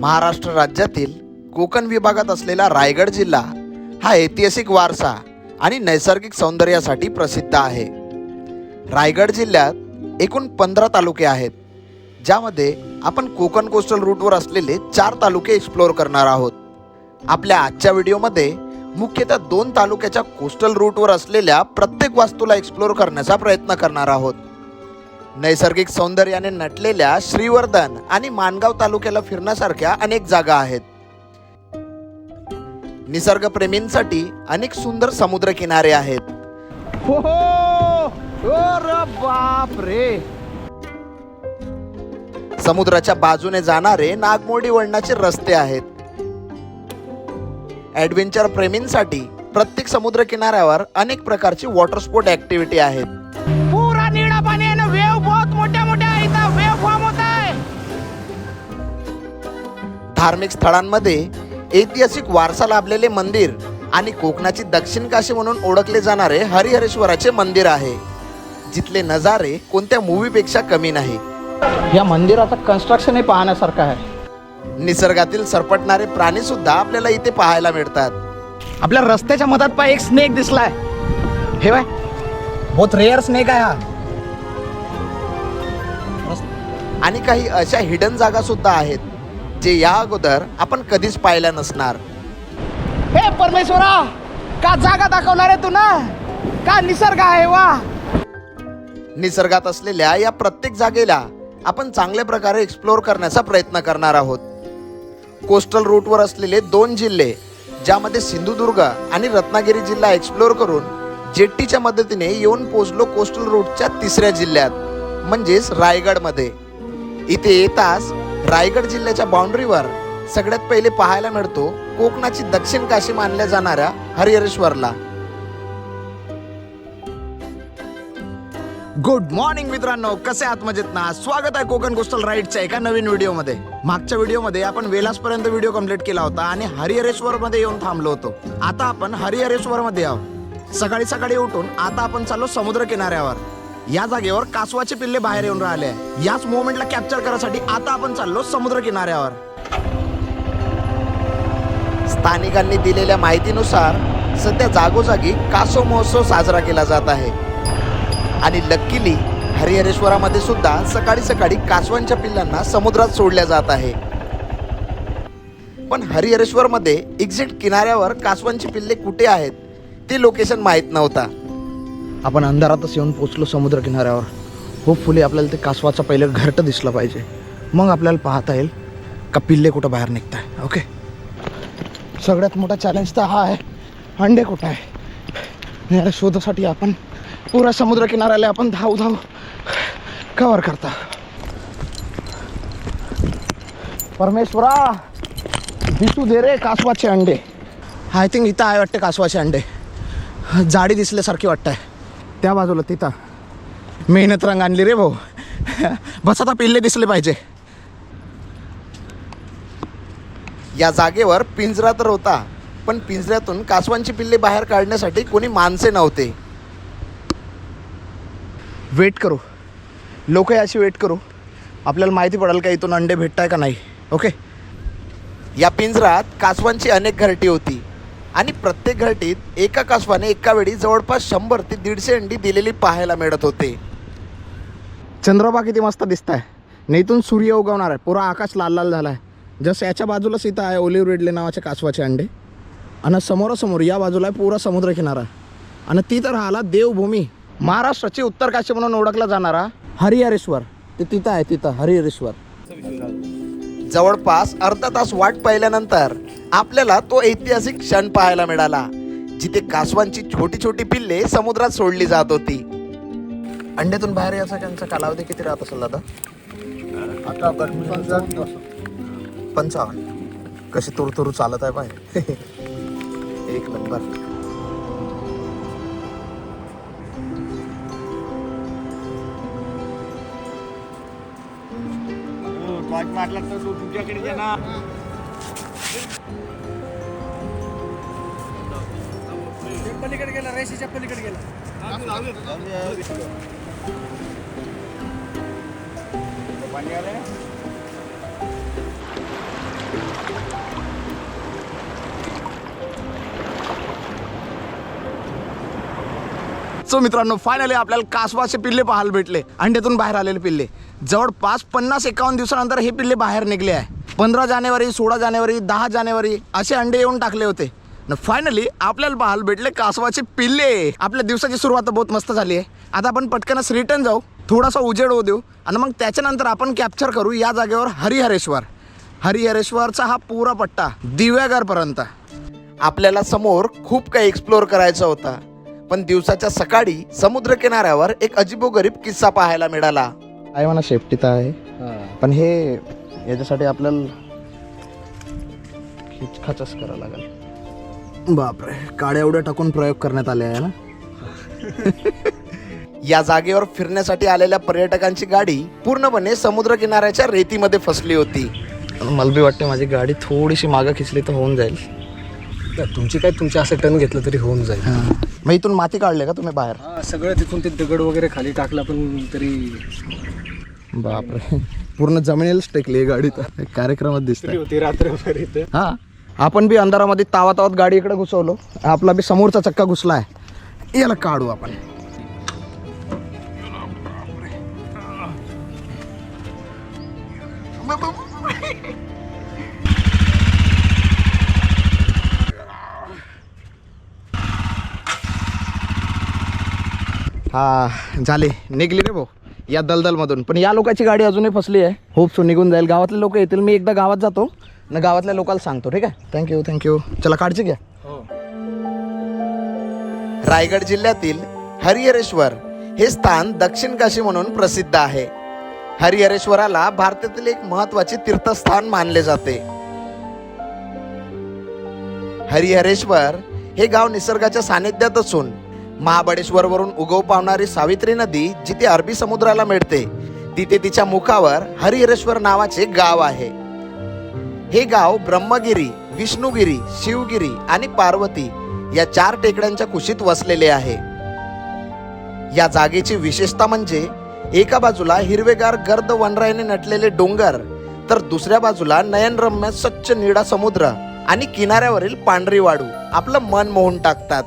महाराष्ट्र राज्यातील कोकण विभागात असलेला रायगड जिल्हा हा ऐतिहासिक वारसा आणि नैसर्गिक सौंदर्यासाठी प्रसिद्ध आहे. रायगड जिल्ह्यात एकूण 15 तालुके आहेत, ज्यामध्ये आपण कोकण कोस्टल रूटवर असलेले 4 तालुके एक्सप्लोअर करणार आहोत. आपल्या आजच्या व्हिडिओमध्ये मुख्यतः 2 तालुक्याच्या कोस्टल रूटवर असलेल्या प्रत्येक वास्तूला एक्सप्लोअर करण्याचा प्रयत्न करणार आहोत. नैसर्गिक सौंदर्याने नटलेल्या श्रीवर्धन आणि माणगाव तालुक्याला फिरण्यासारख्या अनेक जागा आहेत. निसर्गप्रेमींसाठी अनेक सुंदर समुद्र किनारे आहेत. हो बाप रे. समुद्राच्या बाजूने जाणारे नागमोडी वळणाचे रस्ते आहेत. ॲडव्हेंचर प्रेमींसाठी प्रत्येक समुद्र किनाऱ्यावर अनेक प्रकारची वॉटर स्पोर्ट ऍक्टिव्हिटी आहेत. पुरा निळा पाणी आहे ना, वेव बहुत मोठ्या मोठ्या आहे, इथं वेव फॉर्म होत आहे. धार्मिक स्थळांमध्ये ऐतिहासिक वारसा लाभलेले मंदिर आणि कोकणाची दक्षिण काशी म्हणून ओळखले जाणारे हरिहरेश्वराचे मंदिर आहे, जिथले नजारे कोणत्या मूवीपेक्षा कमी नाही. या मंदिराचं कन्स्ट्रक्शन हे पाहण्यासारखं आहे. निसर्गातील सरपटणारे प्राणी सुद्धा आपल्याला इथे पाहायला मिळतात. आपल्या रस्त्याच्या मधात पाय एक स्नेक दिसलाय. हे बाय बहुत रेअर स्नेक आहे हा. आणि काही अशा हिडन जागा सुद्धा आहेत जे या अगोदर आपण कधीच पाहिल्या नसणार. हे परमेश्वरा, का जागा दाखवणार आहे तू ना, का निसर्ग आहे वा. निसर्गात असलेल्या या प्रत्येक जागेला आपण चांगल्या प्रकारे एक्सप्लोअर करण्याचा प्रयत्न करणार आहोत. कोस्टल रूटवर असलेले 2 जिल्हे, ज्यामध्ये सिंधुदुर्ग आणि रत्नागिरी जिल्हा एक्सप्लोअर करून जेट्टीच्या मदतीने येऊन पोहोचलो कोस्टल रूटच्या 3ऱ्या जिल्ह्यात म्हणजेच रायगडमध्ये. इथे येताच रायगड जिल्ह्याच्या बाउंड्रीवर सगळ्यात पहिले पाहायला मिळतो कोकणाची दक्षिण काशी मानल्या जाणाऱ्या हरिहरेश्वरला. गुड मॉर्निंग मित्रांनो, कसे आहात? मजेत ना? स्वागत आहे कोकण कोस्टल राईडच्या एका नवीन व्हिडिओमध्ये. मागच्या व्हिडिओमध्ये आपण वेलासपर्यंत व्हिडिओ कंप्लीट केला होता आणि हरिहरेश्वरमध्ये येऊन थांबलो होतो. आता आपण हरिहरेश्वरमध्ये आहोत. सकाळी सकाळी उठून आता आपण चाललो समुद्र किनाऱ्यावर. या जागेवर कासवाचे पिल्ले बाहेर येऊन राहिले. याच मोमेंटला कॅप्चर करण्यासाठी आता आपण चाललो समुद्र किनाऱ्यावर. स्थानिकांनी दिलेल्या माहितीनुसार सध्या जागोजागी कासव महोत्सव साजरा केला जात आहे आणि लक्कीली हरिहरेश्वरामध्ये सुद्धा सकाळी सकाळी कासवांच्या पिल्लांना समुद्रात सोडल्या जात आहे. पण हरिहरेश्वरमध्ये एक्झॅक्ट किनाऱ्यावर कासवांची पिल्ले कुठे आहेत ते लोकेशन माहीत नव्हता. आपण अंधारातच येऊन पोचलो समुद्र किनाऱ्यावर. होपफुली आपल्याला ते कासवाचं पहिलं घरटं दिसलं पाहिजे, मग आपल्याला पाहता येईल का पिल्ले कुठं बाहेर निघत आहे. ओके, सगळ्यात मोठा चॅलेंज तर हा आहे, अंडे कुठं आहे या शोधासाठी आपण पुरा समुद्र किनाऱ्याला आपण धाव कव्हर करता. परमेश्वरा, दिसू दे रे कासवाचे अंडे. आय थिंक इथं आहे वाटते कासवाचे अंडे. जाडी दिसल्यासारखी वाटत आहे. त्या बाजूला तिथं मेहनत रंग आणली रे भाऊ. बस आता पिल्ले दिसले पाहिजे. या जागेवर पिंजरा तर होता, पण पिंजऱ्यातून कासवांची पिल्ले बाहेर काढण्यासाठी कोणी माणसे नव्हते. वेट करू, लोक अशी वेट करू, आपल्याला माहिती पडेल का इथून अंडे भेटत आहे का नाही. ओके, या पिंजरात कासवांची अनेक घरटी होती आणि प्रत्येक घरटीत एका कासवाने एका वेळी जवळपास 100 ते 150 अंडी दिलेली पाहायला मिळत होते. चंद्रबा किती मस्त दिसत आहे. नाही इथून सूर्य उगवणार आहे, पुरा आकाश लाल लाल झाला आहे. जसं याच्या बाजूलाच इथं आहे ओलिव्ह रिडले नावाचे कासवाचे अंडे, आणि समोरासमोर या बाजूला आहे पुरा समुद्र किनारा. आणि ती तर राहिला देवभूमी, महाराष्ट्राची उत्तर काशी म्हणून ओळखला जाणारा हरिहरेश्वर. ते तिथं आहे, तिथं हरिहरेश्वर. जवळपास अर्धा तास वाट पाहिल्यानंतर आपल्याला तो ऐतिहासिक क्षण पाहायला मिळाला, जिथे कासवांची छोटी छोटी पिल्ले समुद्रात सोडली जात होती. अंड्यातून बाहेर याचा त्यांचा कालावधी किती राहत असेल दादा? 55. कशी तुरतुरू चालत आहे पाय. एक नंबर. वाटला तर तू तुझ्याकडे जा ना. पलीकडे गेला, रेषेच्या पलीकडे गेला. पाणी आलं. सो मित्रांनो, फायनली आपल्याला कासवाचे पिल्ले पाहायला भेटले. अंड्यातून बाहेर आलेले पिल्ले. जवळपास 50-51 दिवसानंतर हे पिल्ले बाहेर निघले आहे. 15 जानेवारी, 16 जानेवारी, 10 जानेवारी असे अंडे येऊन टाकले होते. फायनली आपल्याला पाहायला भेटले कासवाचे पिल्ले. आपल्या दिवसाची सुरुवात बहुत मस्त झाली आहे. आता आपण पटकनच रिटर्न जाऊ, थोडासा उजेड होऊ देऊ आणि मग त्याच्यानंतर आपण कॅप्चर करू या जागेवर हरिहरेश्वरचा हा पुरा पट्टा दिव्यागरपर्यंत. आपल्याला समोर खूप काही एक्सप्लोअर करायचं होतं, पण दिवसाच्या सकाळी समुद्र किनाऱ्यावर एक अजीबोगरीब किस्सा पाहायला मिळाला. आहे म्हणा, सेफ्टी तर आहे, पण हे याच्यासाठी आपल्याला खिचखाचच करावं लागेल. बापरे, काड्या उड्या टाकून प्रयोग करण्यात आले आहे ना. या जागेवर फिरण्यासाठी आलेल्या पर्यटकांची गाडी पूर्णपणे समुद्र किनाऱ्याच्या रेतीमध्ये फसली होती. मला बी वाटते माझी गाडी थोडीशी मागं खिचली तर होऊन जाईल. तुमचे असं टर्न घेतलं तरी होऊन जाईल. मग इथून माती काढले का तुम्ही बाहेर? सगळं तिथून ते दगड वगैरे खाली टाकला, पण तरी बापरे, पूर्ण जमिनीलाच टेकली गाडी. तर कार्यक्रमात दिसते होती रात्रभर इथं. हा, आपण बी अंधारामध्ये तावात गाडी इकडे घुसवलो. आपला बी समोरचा चक्का घुसला आहे, याला काढू आपण. हा, झाले, निघली रे भाऊ या दलदलमधून. पण या लोकांची गाडी अजूनही फसली आहे. होप सो निघून जाईल. गावातले लोक येतील. मी एकदा गावात जातो ना, गावातल्या लोकांना सांगतो. ठीक आहे, थँक्यू. चला, काळजी घ्या. रायगड जिल्ह्यातील हरिहरेश्वर हे स्थान दक्षिण काशी म्हणून प्रसिद्ध आहे. हरिहरेश्वराला भारतातील एक महत्त्वाचे तीर्थस्थान मानले जाते. हरिहरेश्वर हे गाव निसर्गाच्या सानिध्यात असून महाबळेश्वर वरून उगव पावणारी सावित्री नदी जिथे अरबी समुद्राला मिळते, तिथे तिच्या मुखावर हरिहरेश्वर नावाचे गाव आहे. हे गाव ब्रह्मगिरी, विष्णुगिरी, शिवगिरी आणि पार्वती या 4 टेकड्यांच्या कुशीत वसलेले आहे. या जागेची विशेषता म्हणजे एका बाजूला हिरवेगार गर्द वनराईने नटलेले डोंगर, तर दुसऱ्या बाजूला नयनरम्य स्वच्छ निळा समुद्र आणि किनाऱ्यावरील पांढरी वाळू आपलं मन मोहून टाकतात.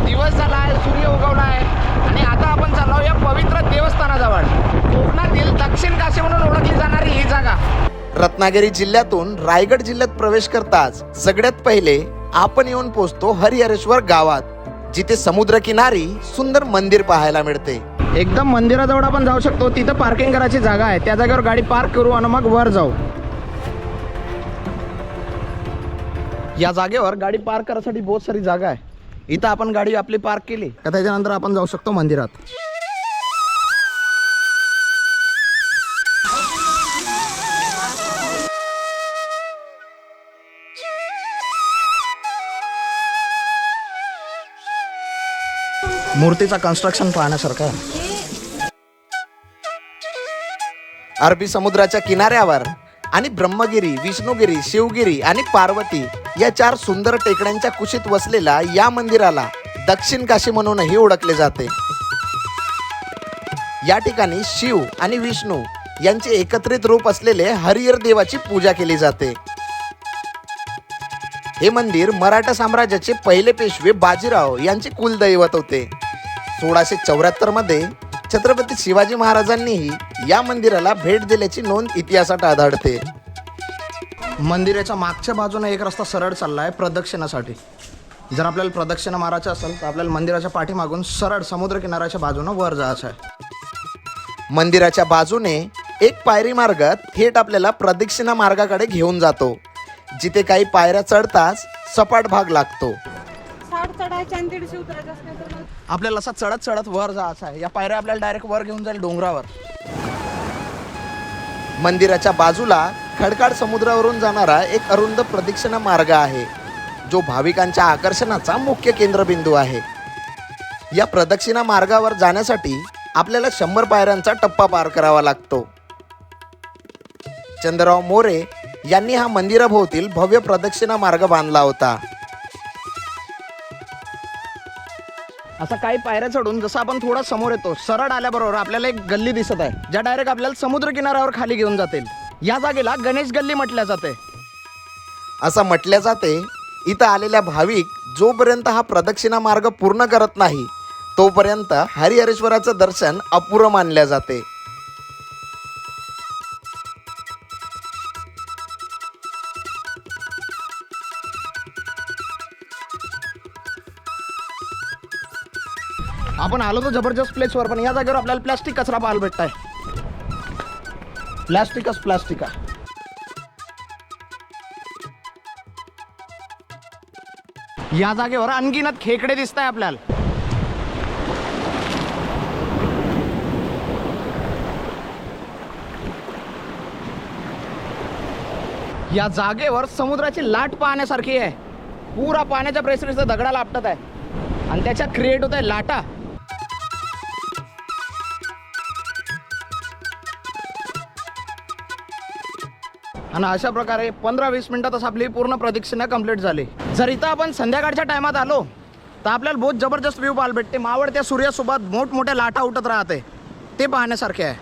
दिवस झाला आहे, सूर्य उगवला आहे आणि आता आपण चाललो या पवित्र देवस्थानाजवळ. कोकणातील दक्षिण काशी म्हणून ओळखली जाणारी ही जागा. रत्नागिरी जिल्ह्यातून रायगड जिल्ह्यात प्रवेश करताच सगळ्यात पहिले आपण येऊन पोहोचतो हरिहरेश्वर गावात, जिथे समुद्र किनारी सुंदर मंदिर पाहायला मिळते. एकदम मंदिराजवळ आपण जाऊ शकतो. तिथं पार्किंग करायची जागा आहे. त्या जागेवर गाडी पार्क करू आणि मग वर जाऊ. या जागेवर गाडी पार्क करायसाठी बहुत सारी जागा आहे. इथं आपण गाडी आपली पार्क केली का त्याच्यानंतर आपण जाऊ शकतो मंदिरात. मूर्तीचा कन्स्ट्रक्शन पाहण्यासारखं आहे. अरबी समुद्राच्या किनाऱ्यावर आणि ब्रह्मगिरी, विष्णुगिरी, शिवगिरी आणि पार्वती या 4 सुंदर टेकड्यांच्या कुशीत वसलेल्या या मंदिराला दक्षिण काशी म्हणूनही ओळखले जाते. या ठिकाणी शिव आणि विष्णू यांचे एकत्रित रूप असलेले हरिहर देवाची पूजा केली जाते. हे मंदिर मराठा साम्राज्याचे पहिले पेशवे बाजीराव यांचे कुलदैवत होते. 1674 मध्ये छत्रपती शिवाजी महाराजांनीही या मंदिराला भेट दिल्याची नोंद इतिहासात आढळते. मंदिराच्या मागच्या बाजूने एक रस्ता सरळ चालला आहे प्रदक्षिणासाठी. जर आपल्याला प्रदक्षिणा मारायचं असेल तर आपल्याला मंदिराच्या पाठीमागून सरळ समुद्र किनाऱ्याच्या बाजूने वर जायचं आहे. मंदिराच्या बाजूने एक पायरी मार्ग थेट आपल्याला प्रदक्षिणा मार्गाकडे घेऊन जातो, जिथे काही पायऱ्या चढताच सपाट भाग लागतो. आपल्याला असा चढत वर जायचं आहे. या पायऱ्या आपल्याला डायरेक्ट वर घेऊन जाईल डोंगरावर. मंदिराच्या बाजूला खडकाळ समुद्रावरून जाणारा एक अरुंद प्रदक्षिणा मार्ग आहे, जो भाविकांच्या आकर्षणाचा मुख्य केंद्रबिंदू आहे. या प्रदक्षिणा मार्गावर जाण्यासाठी आपल्याला 100 पायऱ्यांचा टप्पा पार करावा लागतो. चंद्रराव मोरे यांनी हा मंदिराभोवतील भव्य प्रदक्षिणा मार्ग बांधला होता. असा काही पायऱ्या चढून जसं आपण थोडा समोर येतो, सरळ आल्याबरोबर आपल्याला एक गल्ली दिसत आहे, ज्या डायरेक्ट आपल्याला समुद्र किनाऱ्यावर खाली घेऊन जातील. या जागेला गणेश गल्ली म्हटल्या जाते. असं म्हटल्या जाते, इथं आलेल्या भाविक जोपर्यंत हा प्रदक्षिणा मार्ग पूर्ण करत नाही तोपर्यंत हरिहरेश्वराचं दर्शन अपुरं मानले जाते. आपण आलो तो जबरदस्त प्लेसवर, पण या जागेवर आपल्याला प्लास्टिक कचरा पाहायला भेटताय. प्लास्टिक. या जागेवर अनगिनत खेकडे दिसत आहे आपल्याला. या जागेवर समुद्राची लाट पाहण्यासारखी आहे. पुरा पाण्याच्या प्रेशरचा दगडाला आपटत आहे आणि त्याच्या क्रिएट होत आहे लाटा. आणि अशा प्रकारे 15-20 मिनिटातच आपली पूर्ण प्रदक्षिणा कंप्लीट झाली. जर इथं आपण संध्याकाळच्या टायमात आलो तर आपल्याला बहुत जबरदस्त व्ह्यू पाहायला भेटते. मावळत्या सूर्यासोबत मोठमोठ्या लाटा उठत राहते, ते पाहण्यासारखे आहे.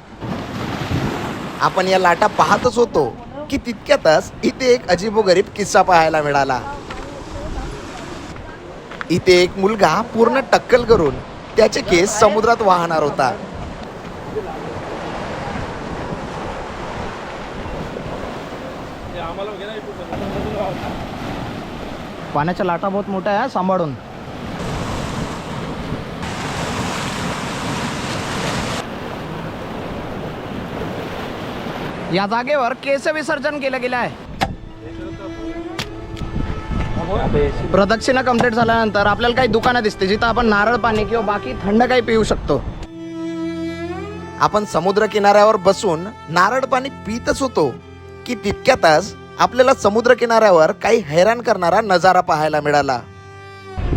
आपण या लाटा पाहतच होतो की तितक्यातच इथे एक अजीबोगरीब किस्सा पाहायला मिळाला. इथे एक मुलगा पूर्ण टक्कल करून त्याचे केस समुद्रात वाहणार होता. पाण्याच्या लाटा बहुत मोठ्या आहे, सांभाळून. या जागेवर केस विसर्जन केलं गेलं आहे. प्रदक्षिणा कंप्लीट झाल्यानंतर आपल्याला काही दुकानं दिसते जिथं आपण नारळ पाणी किंवा बाकी थंड काही पिऊ शकतो. आपण समुद्र किनाऱ्यावर बसून नारळ पाणी पितच होतो की तितक्यातच आपल्याला समुद्र किनाऱ्यावर काही हैराण करणारा नजारा पाहायला मिळाला.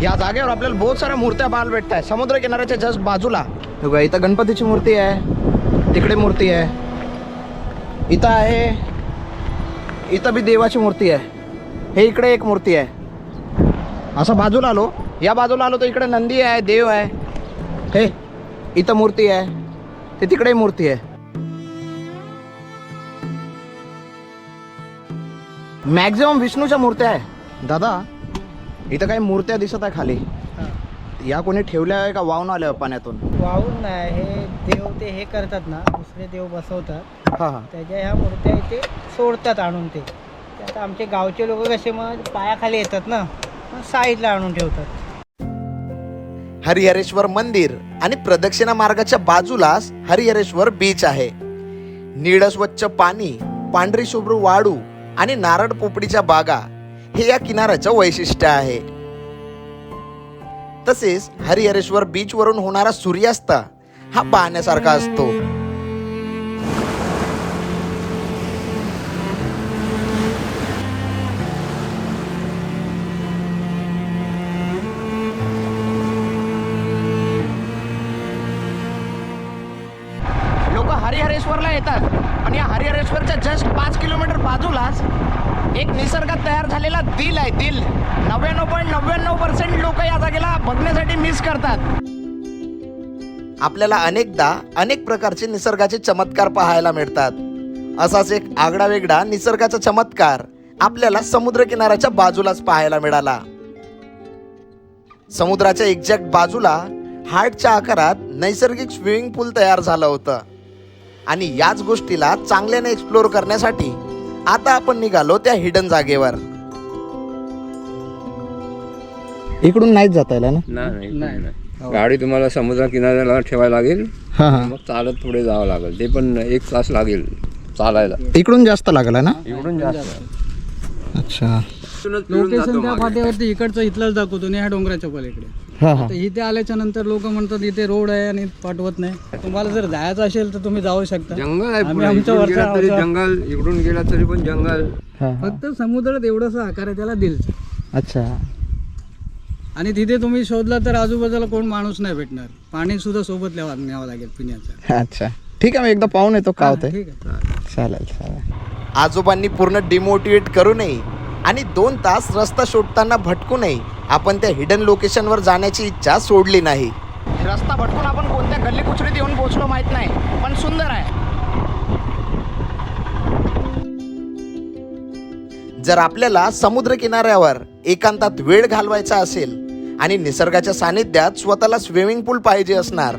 या जागेवर आपल्याला बहुत साऱ्या मूर्त्या पाहायला भेटत आहे. समुद्र किनाऱ्याच्या जस्ट बाजूला बघा, इथं गणपतीची मूर्ती आहे, तिकडे मूर्ती आहे, इथं आहे, इथं बी देवाची मूर्ती आहे, हे इकडे एक मूर्ती आहे. असं बाजूला आलो, या बाजूला आलो तर इकडे नंदी आहे, देव आहे, हे इथं मूर्ती आहे, ते तिकडे मूर्ती आहे. मॅक्झिमम विष्णूच्या मूर्त्या आहे. दादा इथं काही मूर्त्या दिसत आहे खाली, या कोणी ठेवल्या आहे का वाहून आल्या पाण्यातून? वाहून नाही, हे देव ते हे करतात ना, दुसरे देव बसवतात, हां हां. त्याच्या ह्या मूर्त्या इथे सोडतात आणून. ते आता आमचे गावचे लोक कसे मग पायाखाली येतात ना, मग साईडला आणून ठेवतात. हरिहरेश्वर मंदिर आणि प्रदक्षिणा मार्गाच्या बाजूलाच हरिहरेश्वर बीच आहे. निळं स्वच्छ पाणी, पांढरी शुभ्र वाळू आणि नारळ पोपडीच्या बागा हे या किनाऱ्याचं वैशिष्ट्य आहे. तसेच हरिहरेश्वर बीच वरून होणारा सूर्यास्त हा पाहण्यासारखा असतो. लोक हरिहरेश्वरला येतात, पण या हरिहरेश्वरच्या जस्ट 5 किलोमीटर बाजूलाच एक निसर्गात तयार झालेला दिल आहे. दिल 99.99% लोक या जागेला बघण्यासाठी मिस करतात. आपल्याला अनेकदा अनेक प्रकारचे निसर्गाचे चमत्कार पाहायला मिळतात. असाच एक आगळा वेगळा निसर्गाचा चमत्कार आपल्याला समुद्र किनाऱ्याच्या बाजूलाच पाहायला मिळाला. समुद्राच्या एक्झॅक्ट बाजूला हार्टच्या आकारात नैसर्गिक स्विमिंग पूल तयार झालं होतं आणि याच गोष्टीला चांगल्याने एक्सप्लोर करण्यासाठी आता आपण निघालो त्या हिडन जागेवर. इकडून नाहीच जाता येईल ना? नाही. गाडी तुम्हाला समुद्र किनाऱ्याला ठेवायला लागेल, हां हां. मग चालत पुढे जावं लागेल. ते पण 1 तास लागेल चालायला. इकडून जास्त लागला ना? इकडून जास्त. अच्छा. लोकेशन त्या फाट्यावरती इकडचं इथलंच दाखवतो नाही, ह्या डोंगराच्या पलीकडे. हां हां. तर इथे आल्याच्या नंतर लोक म्हणतात इथे रोड आहे आणि पाठवत नाही. तुम्हाला जर जायचं असेल तर तुम्ही जाऊ शकता. जंगल आहे आम्ही पुढे. आमच्या इकडून गेला तरी वरच्या जंगल, इकडून गेला तरी पण जंगल. फक्त समुद्रात एवढंसं आकार आहे त्याला दिलचं. अच्छा. आणि तिथे तुम्ही शोधला तर आजूबाजूला कोण माणूस नाही भेटणार. पाणी सुद्धा सोबत न्यावं लागेल पिण्याचं. अच्छा ठीक आहे, मी एकदा पाहून येतो का होते. ठीक आहे. चालेल चालेल. आजोबांनी पूर्ण डिमोटिवेट करू नये आणि 2 तास रस्ता शोधताना भटकू नये आपण त्या हिडन लोकेशनवर जाण्याची इच्छा सोडली नाही. रस्ता भटकून आपण कोणत्या गल्ली कुचरीत येऊन पोहोचलो माहित नाही, पण सुंदर आहे. जर आपल्याला समुद्र किनाऱ्यावर एकांतात वेळ घालवायचा असेल आणि निसर्गाच्या सानिध्यात स्वतःला स्विमिंग पूल पाहिजे असणार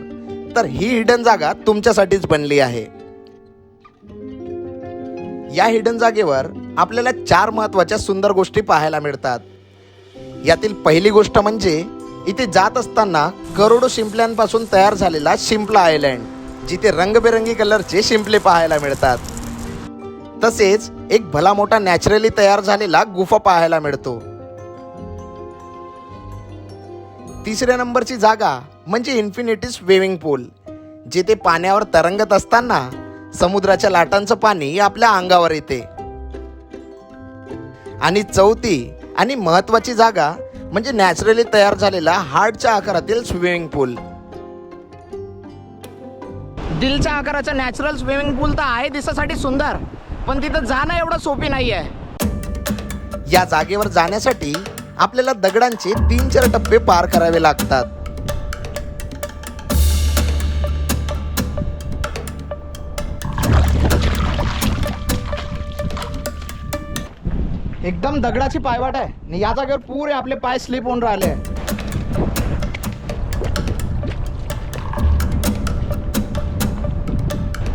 तर ही हिडन जागा तुमच्यासाठीच बनली आहे. या हिडन जागेवर आपल्याला 4 महत्त्वाच्या सुंदर गोष्टी पाहायला मिळतात. यातील पहिली गोष्ट म्हणजे इथे जात असताना करोडो शिंपल्यांपासून तयार झालेला शिंपला आयलँड, जिथे रंगबेरंगी कलरचे शिंपले पाहायला मिळतात. तसेच एक भला मोठा नॅचरली तयार झालेला गुफा पाहायला मिळतो. तिसऱ्या नंबरची जागा म्हणजे इन्फिनिटी स्विमिंग पूल, जिथे पाण्यावर तरंगत असताना समुद्राच्या लाटांचं पाणी आपल्या अंगावर येते. आणि चौथी आणि महत्त्वाची जागा म्हणजे नॅचरली तयार झालेला हार्टच्या आकारातील स्विमिंग पूल. दिलच्या आकाराचा नॅचरल स्विमिंग पूल तर आहे दिसासाठी सुंदर, पण तिथं जाणं एवढं सोपी नाही आहे. या जागेवर जाण्यासाठी आपल्याला दगडांचे 3-4 टप्पे पार करावे लागतात. एकदम दगडाची पायवाट आहे आणि या जागेवर पुरे आपले पाय स्लिप होऊन राहिले.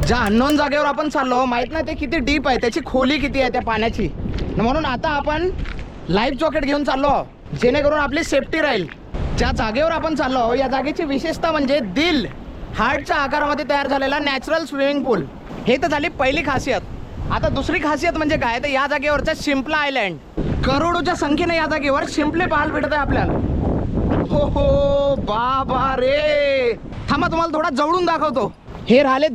ज्या अननोन जागेवर आपण चाललो माहित नाही ते किती डीप आहे, त्याची खोली किती आहे त्या पाण्याची. म्हणून आता आपण लाईफ जॉकेट घेऊन चाललो जेणेकरून आपली सेफ्टी राहील. ज्या जागेवर आपण चाललो या जागेची विशेषता म्हणजे दिल हार्टच्या आकारामध्ये तयार झालेला नॅचरल स्विमिंग पूल. हे तर झाली पहिली खासियत. आता दुसरी खासियत म्हणजे काय तर या जागेवरचा शिंपला आयलँड. करोडोच्या संख्येने या जागेवर शिंपले पाहायला भेटत आहे आपल्याला. हो बाबा रे, थांबा तुम्हाला थोडा जवळून दाखवतो. हे राहिले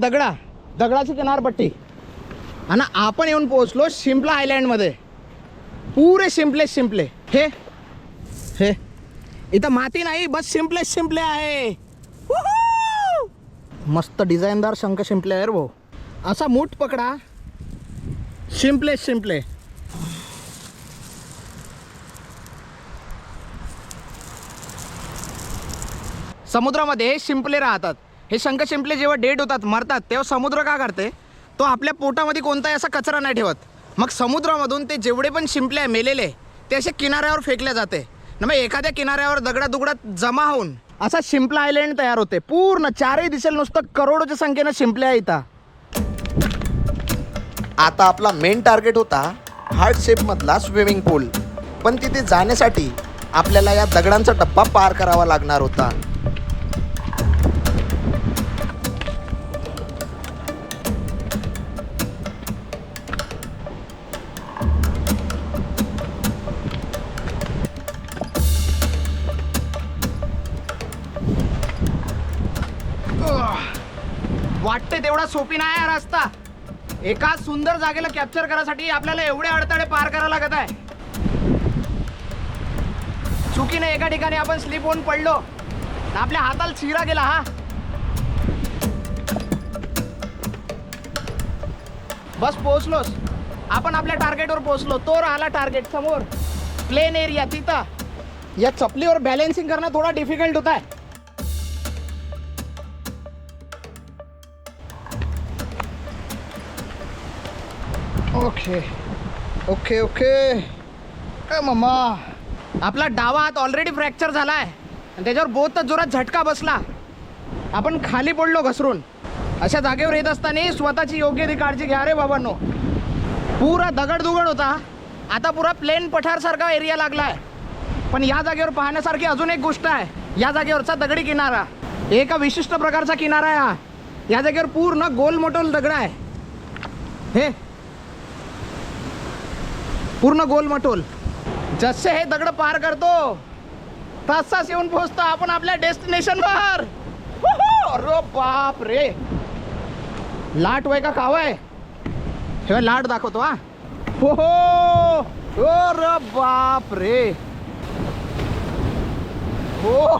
दगडाची किनारपट्टी आणि आपण येऊन पोहोचलो शिंपला आयलँड मध्ये. पुरे शिंपले हे इथं माती नाही, बस शिंपले आहे. मस्त डिझाईनदार शंख शिंपले आहे रे भाऊ. असा मूठ पकडा, शिंपले समुद्रामध्ये शिंपले राहतात. हे शंख शिंपले जेव्हा डेड होतात, मरतात, तेव्हा समुद्र का करते तो आपल्या पोटामध्ये कोणताही असा कचरा नाही ठेवत. मग समुद्रामधून ते जेवढे पण शिंपले आहे मेलेले ते असे किनाऱ्यावर फेकले जाते. मग एखाद्या किनाऱ्यावर दगडात जमा होऊन असा शिंपला आयलँड तयार होते. पूर्ण 4ही दिशेला नुसतं करोडोच्या संख्येनं शिंपले आहे इथं. आता आपला मेन टार्गेट होता हार्ट शेप मधला स्विमिंग पूल, पण तिथे जाण्यासाठी आपल्याला या दगडांचा टप्पा पार करावा लागणार होता. वाटते तेवढा सोपी नाही हा रस्ता. एका सुंदर जागेला कॅप्चर करायसाठी आपल्याला एवढे अडथळे पार करायला लागत आहे. चुकीने एका ठिकाणी आपण स्लिप होऊन पडलो, आपल्या हाताला चिरा गेला. हा बस पोहोचलोच आपण, आपल्या टार्गेटवर पोहोचलो. तो राहिला टार्गेट समोर प्लेन एरिया. तिथं या चपलीवर बॅलेन्सिंग करणं थोडा डिफिकल्ट होत आहे. ओके मम्मा, आपला डावा हात ऑलरेडी फ्रॅक्चर झाला आहे आणि त्याच्यावर बहुत जोरात झटका बसला. आपण खाली पडलो घसरून. अशा जागेवर येत असताना स्वतःची योग्य ती काळजी घ्या रे बाबांनो. पुरा दगड होता, आता पुरा प्लेन पठारसारखा एरिया लागला आहे. पण या जागेवर पाहण्यासारखी अजून एक गोष्ट आहे. या जागेवरचा दगडी किनारा एका विशिष्ट प्रकारचा किनारा आहे. हा या जागेवर पूर्ण गोलमटोल दगड आहे. हे पूर्ण गोलमटोल. जसे हे दगड पार करतो तसाच येऊन पोहोचतो आपण आपल्या डेस्टिनेशनवर. अरे बाप रे, लाट वय का कावय हे लाट दाखवतो. हा हो अरे बाप रे. हो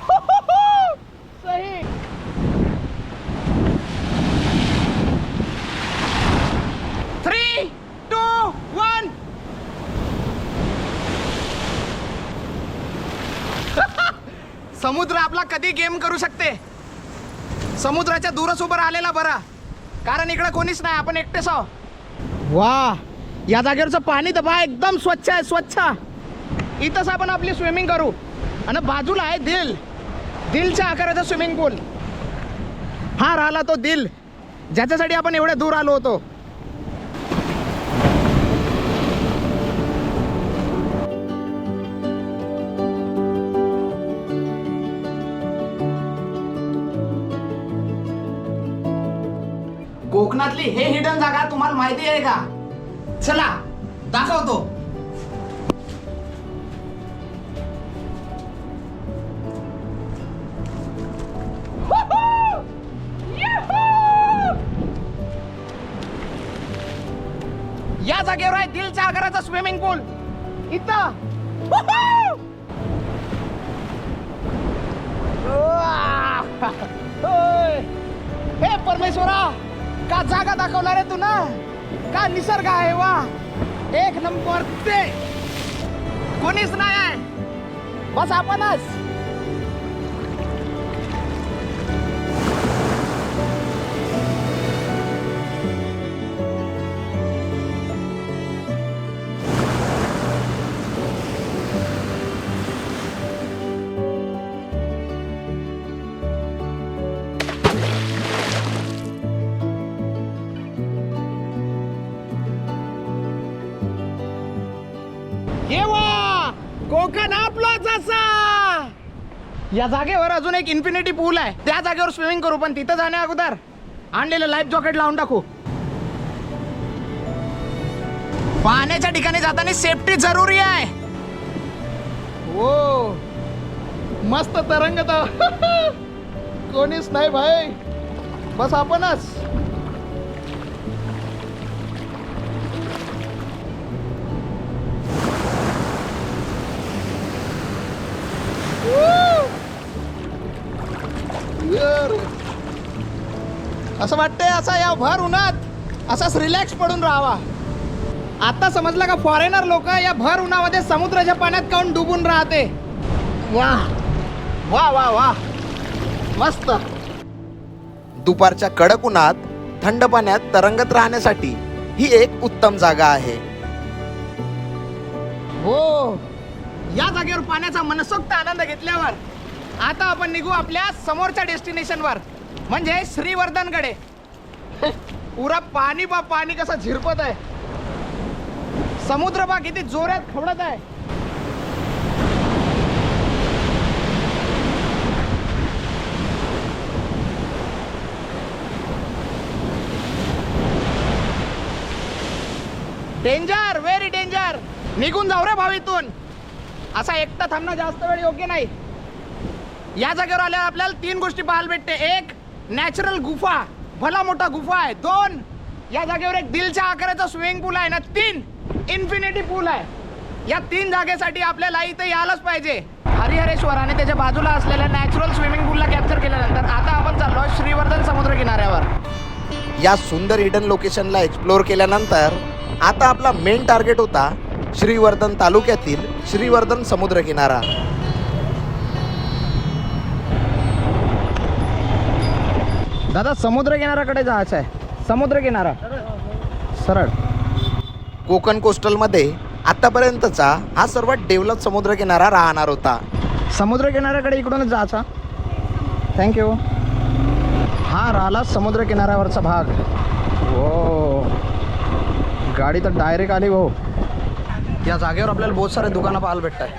सही. Three, two, one. समुद्र आपला कधी गेम करू शकते. समुद्राच्या दूरच उभं राहिलेला बरा, कारण इकडे कोणीच नाही, आपण एकटेच आहोत. वा, या जागेवरचं पाणी तर बा एकदम स्वच्छ आहे, स्वच्छ. इथंच आपण आपली स्विमिंग करू. आणि बाजूला आहे दिलच्या आकाराचा स्विमिंग पूल. हा राहिला तो दिल ज्याच्यासाठी आपण एवढ्या दूर आलो होतो. कोकणातली हे हिडन जागा तुम्हाला माहिती आहे का? चला दाखवतो. या जागेवर आहे दिलच्या आकाराचा स्विमिंग पूल. इथं हे परमेश्वरा, का जागा दाखवला रे तू ना, का निसर्ग आहे वा, एक नंबर. ते कोणीच नाही आहे, बस आपणच. कोकण आपलाच असा. या जागेवर अजून एक इन्फिनिटी पूल आहे, त्या जागेवर स्विमिंग करू. पण तिथं जाण्या अगोदर आणलेलं लाईफ जॉकेट लावून टाकू. पाण्याच्या ठिकाणी जाताना सेफ्टी जरुरी आहे. हो, मस्त तरंगत. कोणीच नाही भाई, बस आपणच. असं वाटतंय असा या भर उन्हात असाच रिलॅक्स पडून राहावा. आता समजलं का फॉरेनर लोक या भर उन्हामध्ये समुद्राच्या पाण्यात काऊन डुबून राहते. वा वा वा वा, मस्त. दुपारच्या कडक उन्हात थंड पाण्यात तरंगत राहण्यासाठी ही एक उत्तम जागा आहे. हो, या जागेवर पाण्याचा मनसोक्त आनंद घेतल्यावर आता आपण निघू आपल्या समोरच्या डेस्टिनेशनवर, म्हणजे श्रीवर्धनकडे. पुरा पाणी बा पाणी कसं झिरपत आहे, समुद्र बा किती जोरात खवळत आहे. Danger, very danger. निघून जाऊ रे भावीतून. असा एकटा थांबणं जास्त वेळ योग्य नाही. या जागेवर आल्यावर आपल्याला 3 गोष्टी पाहायला भेटते. 1, नॅचरल गुफा, भला मोठा गुफा आहे. 2, या जागेवर एक दिलच्या आकाराचा स्विमिंग पूल आहे ना. 3, इन्फिनिटी पूल आहे. या 3 जागेसाठी आपल्याला इथे यायलाच पाहिजे. हरिहरेश्वर आणि त्याच्या बाजूला असलेल्या नॅचरल स्विमिंग पूलला कॅप्चर केल्यानंतर आता आपण चाललो श्रीवर्धन समुद्र किनाऱ्यावर. या सुंदर हिडन लोकेशनला एक्सप्लोअर केल्यानंतर आता आपला मेन टार्गेट होता श्रीवर्धन तालुक्यातील श्रीवर्धन समुद्र किनारा. दादा, समुद्र किनाऱ्याकडे जायचं आहे. समुद्र किनारा सरळ. कोकण कोस्टलमध्ये आतापर्यंतचा हा सर्वात डेव्हलप समुद्र किनारा राहणार होता. समुद्र किनाऱ्याकडे इकडूनच जायचा. थँक्यू. हा राहिला समुद्र किनाऱ्यावरचा भाग. हो, गाडी तर डायरेक्ट आली. हो, या जागेवर आपल्याला बहुत सारे दुकानं पाहायला भेटत आहे.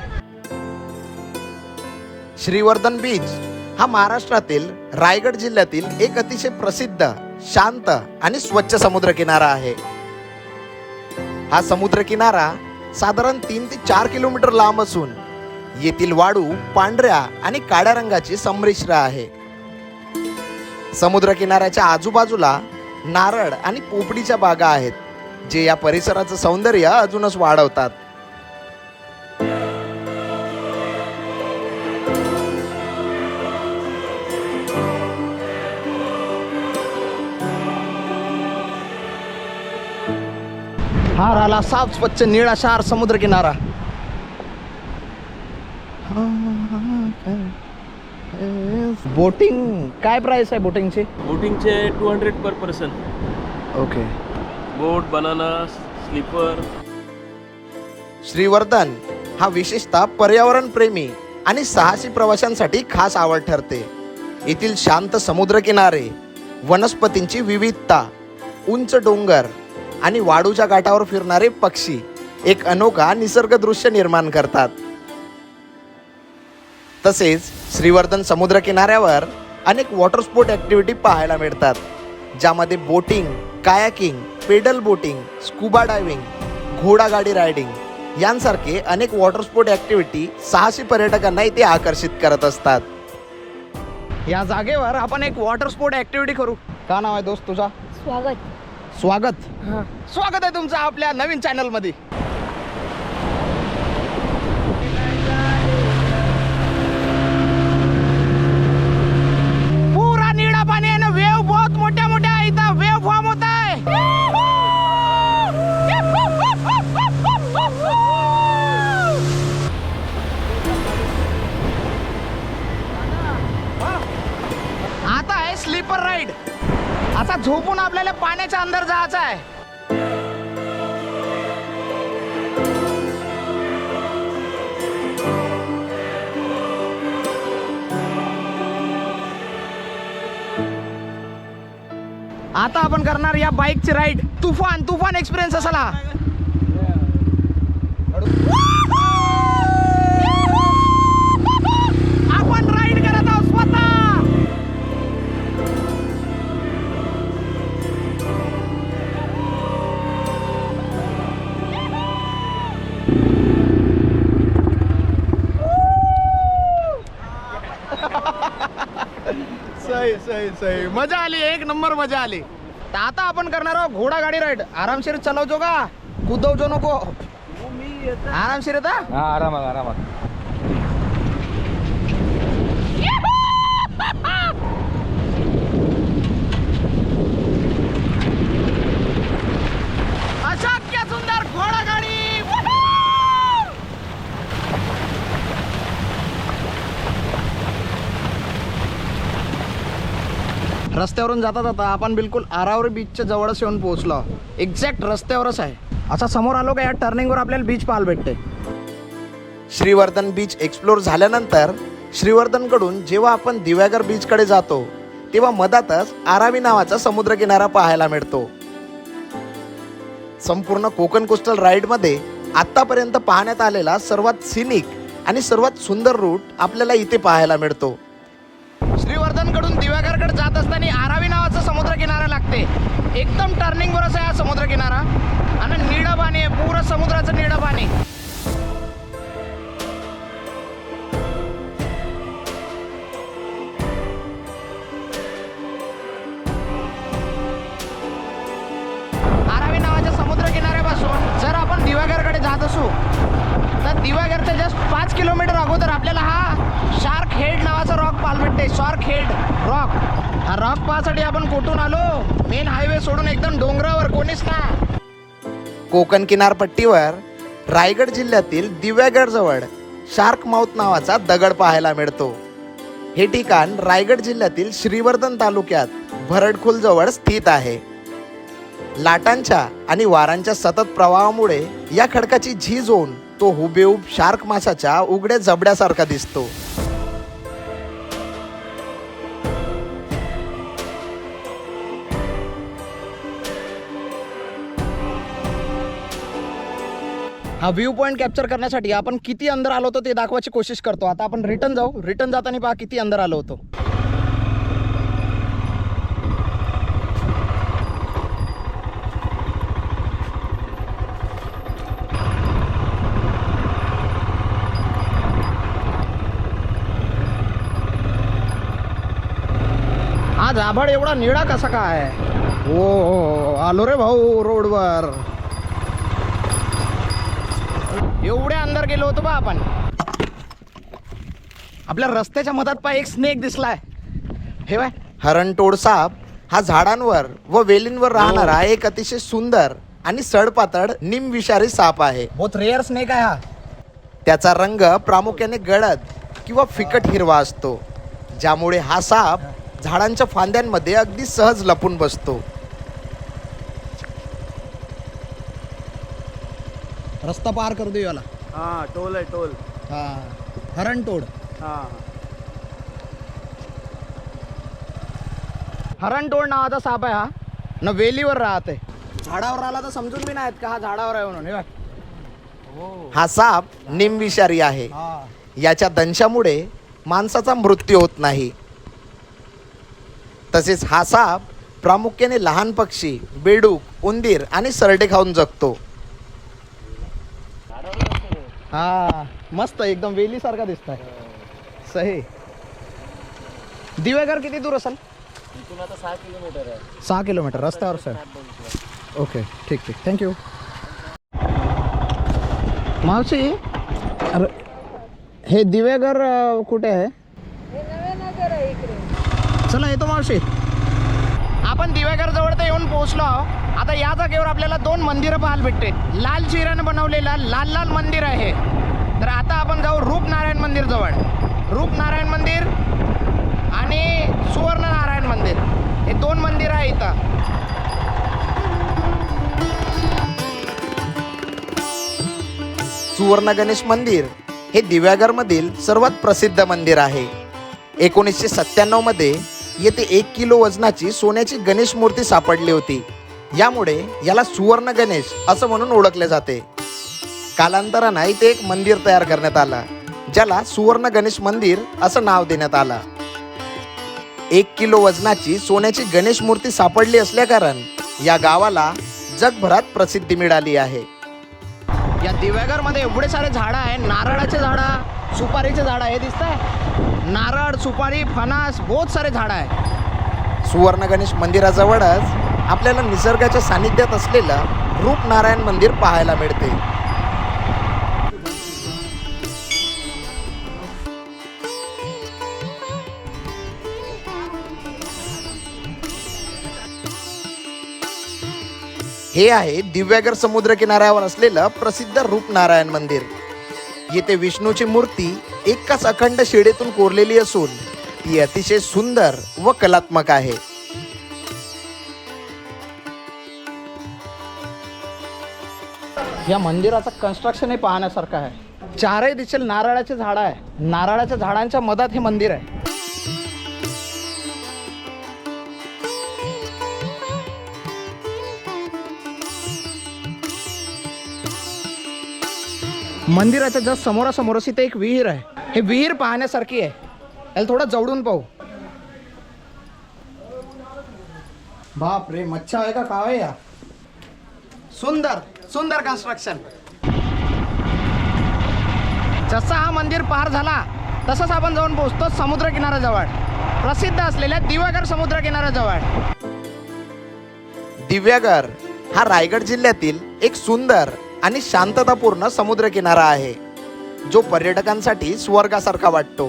श्रीवर्धन बीच हा महाराष्ट्रातील रायगड जिल्ह्यातील एक अतिशय प्रसिद्ध, शांत आणि स्वच्छ समुद्र किनारा आहे. हा समुद्र किनारा साधारण 3 ते 4 किलोमीटर लांब असून येथील वाळू पांढऱ्या आणि काळ्या रंगाची संमिश्र आहे. समुद्र किनाऱ्याच्या आजूबाजूला नारळ आणि पोपडीच्या बागा आहेत, जे या परिसराचं सौंदर्य अजूनच वाढवतात. हा राहिला साफ स्वच्छ निळाशार समुद्र किनारा. बोटिंग काय प्राइस आहे बोटिंगची? बोटिंगचे 200 पर पर्सन. ओके. बोट, बनाना, स्लीपर. श्रीवर्धन हा विशेषतः पर्यावरणप्रेमी आणि साहसी प्रवाशांसाठी खास आवड ठरते. येथील शांत समुद्रकिनारे, वनस्पतींची विविधता, उंच डोंगर आणि वाळूच्या घाटावर फिरणारे पक्षी एक अनोखा निसर्ग दृश्य निर्माण करतात. तसेच श्रीवर्धन समुद्र किनाऱ्यावर अनेक वॉटर स्पोर्ट ॲक्टिव्हिटी पाहायला मिळतात, ज्यामध्ये boating, kayaking, pedal boating, scuba diving, घोडागाडी रायडिंग यांसारखे अनेक वॉटर स्पोर्ट ॲक्टिव्हिटी साहसी पर्यटकांना इथे आकर्षित करत असतात. या जागेवर आपण एक वॉटर स्पोर्ट ॲक्टिव्हिटी करू. का नाव आहे दोस्त तुझा? स्वागत. स्वागत आहे तुमचं आपल्या नवीन चॅनलमध्ये. पुरा निळा पाणी आहे ना, वेव बहुत मोठ्या मोठ्या आहे इथं, वेव फॉर्म होत आहे. आता आहे स्लीपर राईड. आता झोपून आपल्याला पाण्याच्या अंदर जायचं आहे. आता आपण करणार या बाईकची राईड. तुफान एक्सपिरियन्स असाल हा. आपण राईड करत आहोत स्वतः. सही मजा आली, एक नंबर मजा आली. तर आता आपण करणार आहोत घोडागाडी राईड. आरामशीर चालवतो का, कुदवतो नको. आरामशीर येता. आरामात. अशक्य सुंदर घोडागाडी. रस्त्यावरून जाता जाता आपण बिलकुल आरावरी बीचच्या जवळच येऊन पोहोचलो. एक्झॅक्ट रस्त्यावरच आहे. असा समोर आलो का या टर्निंगवर आपल्याला बीच पाहायला भेटते. श्रीवर्धन बीच एक्सप्लोर झाल्यानंतर श्रीवर्धनकडून जेव्हा आपण दिव्यागर बीचकडे जातो, तेव्हा मधातच आरावी नावाचा समुद्रकिनारा पाहायला मिळतो. संपूर्ण कोकण कोस्टल राईडमध्ये आत्तापर्यंत पाहण्यात आलेला सर्वात सिनिक आणि सर्वात सुंदर रूट आपल्याला इथे पाहायला मिळतो. श्रीवर्धनकडून दिव्यागरकडे जात असताना आरावी नावाचा समुद्रकिनारा लागते. एकदम टर्निंगवरच आहे हा समुद्रकिनारा आणि निळं पाणी आहे, पुरं समुद्राचं निळं पाणी. आरावी नावाच्या समुद्रकिनाऱ्यापासून जर आपण दिव्यागरकडे जात असू तर दिव्यागरच्या जस्ट 5 किलोमीटर अगोदर आपल्याला हा शार्क हेड नावाचा रॉक पाहायला भेटते. Shark head rock. हा रॉक पाहण्यासाठी आपण कुठून आलो, मेन हायवे सोडून एकदम डोंगरावर, कोणीच ना. कोकण किनारपट्टीवर रायगड जिल्ह्यातील दिव्यागडजवळ शार्क माउथ नावाचा दगड पाहायला मिळतो. हे ठिकाण रायगड जिल्ह्यातील श्रीवर्धन तालुक्यात भरडखोलजवळ स्थित आहे. लाटांच्या आणि वारांच्या सतत प्रवाहामुळे या खडकाची झीज होऊन तो हुबेहूब शार्क माशाच्या उघड्या जबड्यासारखा दिसतो. हा व्ह्यू पॉईंट कॅप्चर करण्यासाठी आपण किती अंदर आलो होतो ते दाखवायची कोशिश करतो. आता आपण रिटर्न जाऊ. रिटर्न जाताना पहा किती अंदर आलो होतो. आज आभाळ एवढा निळा कसा काय? हो आलो रे भाऊ रोडवर. एवढ्या अंदर गेलो होतो बा आपण. आपल्या रस्त्याच्या मधात पा एक स्नेक दिसलाय. हे बाय हरणतोड साप हा झाडांवर व वेलींवर राहणारा एक अतिशय सुंदर आणि सडपातळ निमविषारी साप आहे. बहुत रेअर स्नेक आहे हा. त्याचा रंग प्रामुख्याने गडद किंवा फिकट हिरवा असतो, ज्यामुळे हा साप झाडांच्या फांद्यांमध्ये अगदी सहज लपून बसतो. रस्ता पार करू दे याला. हा टोल आहे टोल. हां हरणतोड. हा हरणतोड नावाचा साप आहे हा न वेलीवर राहते. झाडावर राहिला तर समजून बी नाहीत का हा झाडावर आहे म्हणून. हे बघ. हा साप निमविषारी आहे. हा याच्या दंशामुळे माणसाचा मृत्यू होत नाही. तसेच हा साप प्रामुख्याने लहान पक्षी, बेडूक, उंदीर आणि सरडे खाऊन जगतो. हा मस्त एकदम वेलीसारखा दिसत आहे. सही. दिवेघर किती दूर असेल? 6 किलोमीटर रस्त्यावर सर. ओके ठीक ठीक थँक्यू. मावशी अरे हे दिवेघर कुठे आहे? चला येतो मावशी. आपण दिवेघर जवळ तर येऊन पोहोचलो आहोत. आता या जागेवर आपल्याला 2 मंदिरं पाहायला भेटते. लाल चिऱ्यानं बनवलेलं लाल लाल मंदिर आहे. तर आता आपण जाऊ रूपनारायण मंदिर जवळ. रूपनारायण मंदिर आणि सुवर्णनारायण मंदिर हे 2 मंदिर आहे इथं. सुवर्ण गणेश मंदिर हे दिव्यागरमधील सर्वात प्रसिद्ध मंदिर आहे. 1997 मध्ये येथे 1 किलो वजनाची सोन्याची गणेश मूर्ती सापडली होती. यामुळे याला सुवर्ण गणेश असं म्हणून ओळखले जाते. कालांतराने इथे एक मंदिर तयार करण्यात आलं ज्याला सुवर्ण गणेश मंदिर असं नाव देण्यात आलं. 1 किलो वजनाची सोन्याची गणेश मूर्ती सापडली असल्याकारण या गावाला जगभरात प्रसिद्धी मिळाली आहे. या दिवेघरमध्ये एवढे सारे झाडं आहे. नारळाचे झाडं, सुपारीचे झाडं हे दिसत आहे. नारळ, सुपारी, फणस बहुत सारे झाडं आहे. सुवर्ण गणेश मंदिराजवळच आपल्याला निसर्गाच्या सानिध्यात असलेलं रूपनारायण मंदिर पाहायला मिळते. हे आहे दिव्यागर समुद्र किनाऱ्यावर असलेलं प्रसिद्ध रूपनारायण मंदिर. येथे विष्णूची मूर्ती एकाच अखंड शिडेतून कोरलेली असून ती अतिशय सुंदर व कलात्मक आहे. या मंदिराचं कन्स्ट्रक्शन हे पाहण्यासारखं आहे. 4ही दिशेला नारळाचे झाडं आहे. नारळाच्या झाडांच्या मधात हे मंदिर आहे. मंदिराच्या जस्ट समोरासमोरच इथे एक विहीर आहे. हे विहीर पाहण्यासारखी आहे. याला थोडं जवळून पाहू. बाप रे मच्छा आहे का काय आहे या. सुंदर सुंदर कन्स्ट्रक्शन. जसा हा मंदिर पार झाला तसंच आपण जाऊन पोहोचतो समुद्र किनाऱ्याजवळ, प्रसिद्ध असलेल्या दिव्यागर समुद्र किनाऱ्याजवळ. दिव्यागर हा रायगड जिल्ह्यातील एक सुंदर आणि शांततापूर्ण समुद्र किनारा आहे जो पर्यटकांसाठी स्वर्गासारखा वाटतो.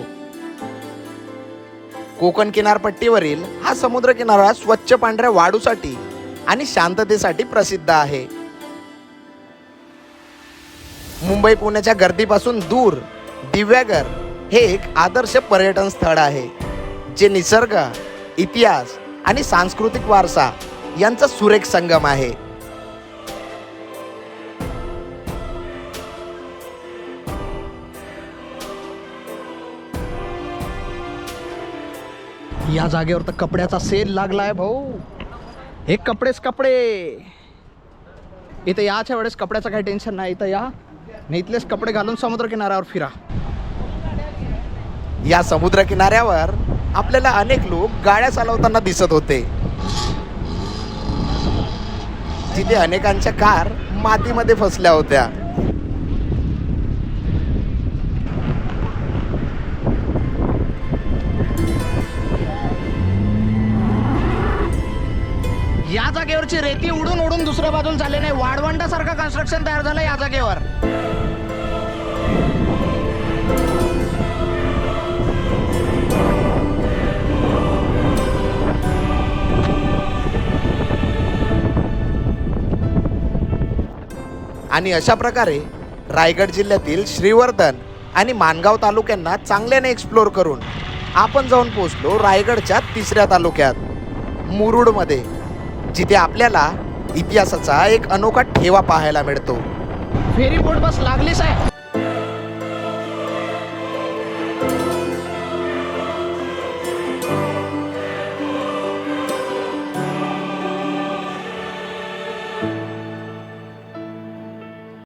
कोकण किनारपट्टीवरील हा समुद्र किनारा स्वच्छ पांढऱ्या वाळूसाठी आणि शांततेसाठी प्रसिद्ध आहे. मुंबई पुण्याच्या गर्दीपासून दूर दिव्यागर हे एक आदर्श पर्यटन स्थळ आहे जे निसर्ग, इतिहास आणि सांस्कृतिक वारसा यांचा सुरेख संगम आहे. या जागेवर तर कपड्याचा सेल लागलाय भाऊ. हे कपडेच कपडे. इथं याच्या वेळेस कपड्याचं काही टेन्शन नाही. इथं या नाही इथलेच कपडे घालून समुद्र किनाऱ्यावर फिरा. या समुद्र किनाऱ्यावर आपल्याला अनेक लोक गाड्या चालवताना दिसत होते. तिथे अनेकांच्या कार मातीमध्ये फसल्या होत्या. या जागेवरची रेती उडून उडून दुसऱ्या बाजूला झाले नाही. वाळवंटासारखं कन्स्ट्रक्शन तयार झालं या जागेवर. आणि अशा प्रकारे रायगड जिल्ह्यातील श्रीवर्धन आणि माणगाव तालुक्यांना चांगल्याने एक्सप्लोर करून आपण जाऊन पोहोचलो रायगडच्या 3ऱ्या तालुक्यात मुरुडमध्ये, जिथे आपल्याला इतिहासाचा एक अनोखा ठेवा पाहायला मिळतो. फेरी बोट बस लागलीच आहे. आहे